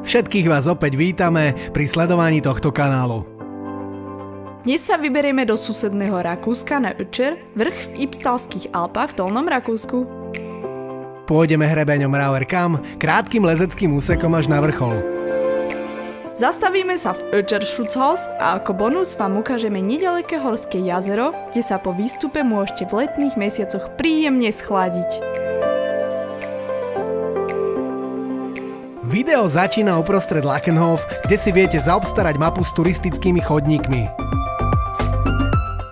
Všetkých vás opäť vítame pri sledovaní tohto kanálu. Dnes sa vyberieme do susedného Rakúska na Ötcher, vrch v Ybbstalských Alpách v Dolnom Rakúsku. Pôjdeme hrebeňom Rauerkamm, krátkym lezeckým úsekom až na vrchol. Zastavíme sa v Ötcher-Schutzhaus a ako bonus vám ukážeme nedaleké horské jazero, kde sa po výstupe môžete v letných mesiacoch príjemne schladiť. Video začína uprostred Lachenhof, kde si viete zaobstarať mapu s turistickými chodníkmi.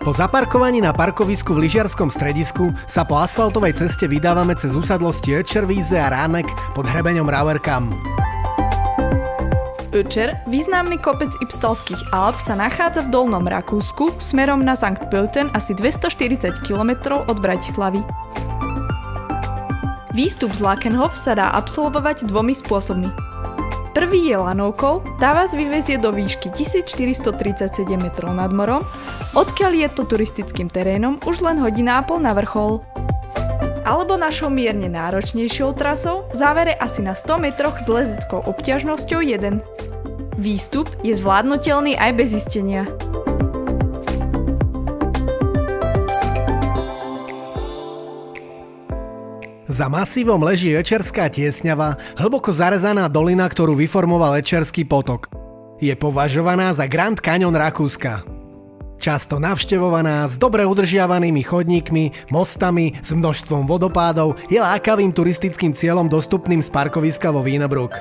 Po zaparkovaní na parkovisku v lyžiarskom stredisku sa po asfaltovej ceste vydávame cez usadlosti Ötcherwiese a Ranek pod hrebeňom Rauerkamm. Ötcher, významný kopec Ybbstalských Alp, sa nachádza v Dolnom Rakúsku smerom na Sankt Pölten asi 240 km od Bratislavy. Výstup z Lachenhof sa dá absolvovať dvomi spôsobmi. Prvý je lanovkou, tá vás vyvezie do výšky 1437 metrov nad morom, odkiaľ je to turistickým terénom už len hodina a pol na vrchol. Alebo našou mierne náročnejšou trasou v závere asi na 100 metroch s lezeckou obťažnosťou 1. Výstup je zvládnutelný aj bez zistenia. Za masívom leží Ötcherská tiesňava, hlboko zarezaná dolina, ktorú vyformoval Ötcherský potok. Je považovaná za Grand Canyon Rakúska. Často navštevovaná, s dobre udržiavanými chodníkmi, mostami, s množstvom vodopádov, je lákavým turistickým cieľom dostupným z parkoviska vo Wienebrück.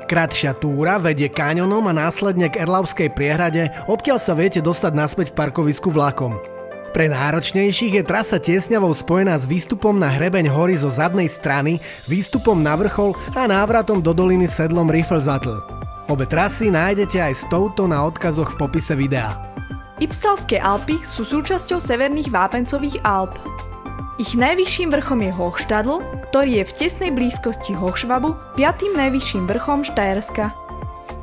Kratšia túra vedie kaňonom a následne k Erlaubskej priehrade, odkiaľ sa viete dostať naspäť k parkovisku vlakom. Pre náročnejších je trasa tiesňavou spojená s výstupom na hrebeň hory zo zadnej strany, výstupom na vrchol a návratom do doliny sedlom Riffelsattel. Obe trasy nájdete aj s touto na odkazoch v popise videa. Ybbstalské Alpy sú súčasťou severných vápencových Alp. Ich najvyšším vrchom je Hochstadl, ktorý je v tesnej blízkosti Hochschwabu, 5. najvyšším vrchom Štajerska.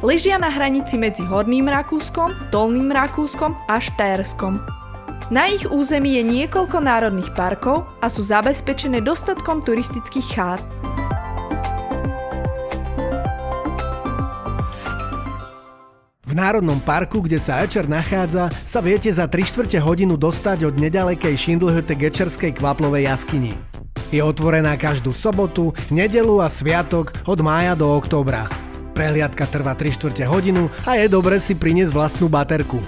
Ležia na hranici medzi Horným Rakúskom, Dolným Rakúskom a Štajerskom. Na ich území je niekoľko národných parkov a sú zabezpečené dostatkom turistických chát. V národnom parku, kde sa Ötcher nachádza, sa viete za 3/4 hodinu dostať od nedalekej Schindelhütte k Ötcherskej kvaplovej jaskyni. Je otvorená každú sobotu, nedeľu a sviatok od mája do októbra. Prehliadka trvá 3/4 hodinu a je dobre si priniesť vlastnú baterku.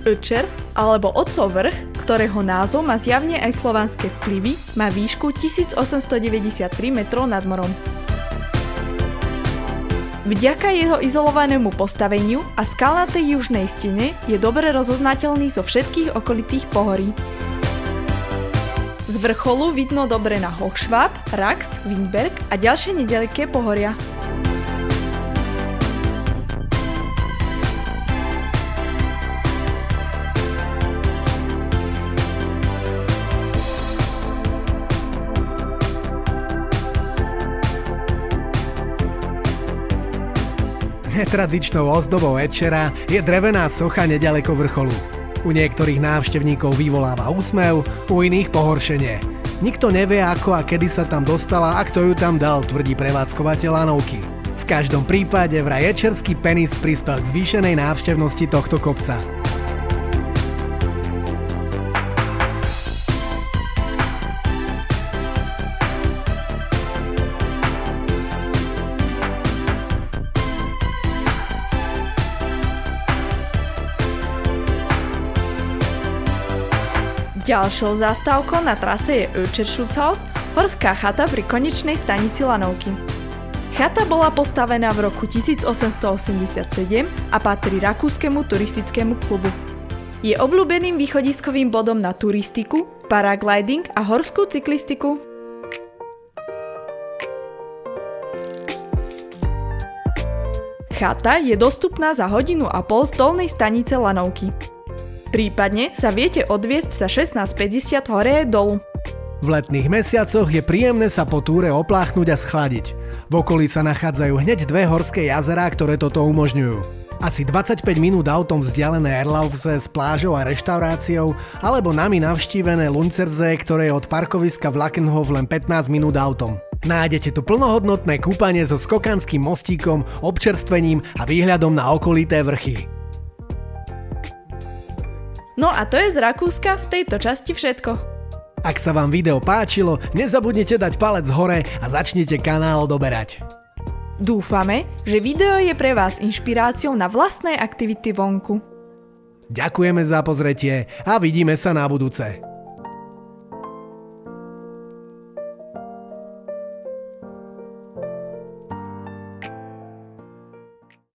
Ötcher, alebo Otcov vrch, ktorého názov má zjavne aj slovanské vplyvy, má výšku 1893 metrov nad morom. Vďaka jeho izolovanému postaveniu a skalnatej južnej stene je dobre rozoznateľný zo všetkých okolitých pohorí. Z vrcholu vidno dobre na Hochschwab, Rax, Windberg a ďalšie nedaleké pohoria. Netradičnou ozdobou Ötchera je drevená socha nedaleko vrcholu. U niektorých návštevníkov vyvoláva úsmev, u iných pohoršenie. Nikto nevie, ako a kedy sa tam dostala a kto ju tam dal, tvrdí prevádzkovateľ lanovky. V každom prípade vraj ötcherský penis prispel k zvýšenej návštevnosti tohto kopca. Ďalšou zastávkou na trase je Ötcher-Schutzhaus, horská chata pri konečnej stanici lanovky. Chata bola postavená v roku 1887 a patrí rakúskemu turistickému klubu. Je obľúbeným východiskovým bodom na turistiku, paragliding a horskú cyklistiku. Chata je dostupná za hodinu a pol z dolnej stanice lanovky. Prípadne sa viete odviesť za 16,50 hore aj dolu. V letných mesiacoch je príjemné sa po túre opláchnuť a schladiť. V okolí sa nachádzajú hneď dve horské jazerá, ktoré toto umožňujú. Asi 25 minút autom vzdialené Erlaufse s plážou a reštauráciou, alebo nami navštívené Lunzerse, ktoré je od parkoviska Vlakenhof len 15 minút autom. Nájdete tu plnohodnotné kúpanie so skokanským mostíkom, občerstvením a výhľadom na okolité vrchy. No a to je z Rakúska v tejto časti všetko. Ak sa vám video páčilo, nezabudnite dať palec hore a začnite kanál odoberať. Dúfame, že video je pre vás inšpiráciou na vlastné aktivity vonku. Ďakujeme za pozretie a vidíme sa na budúce.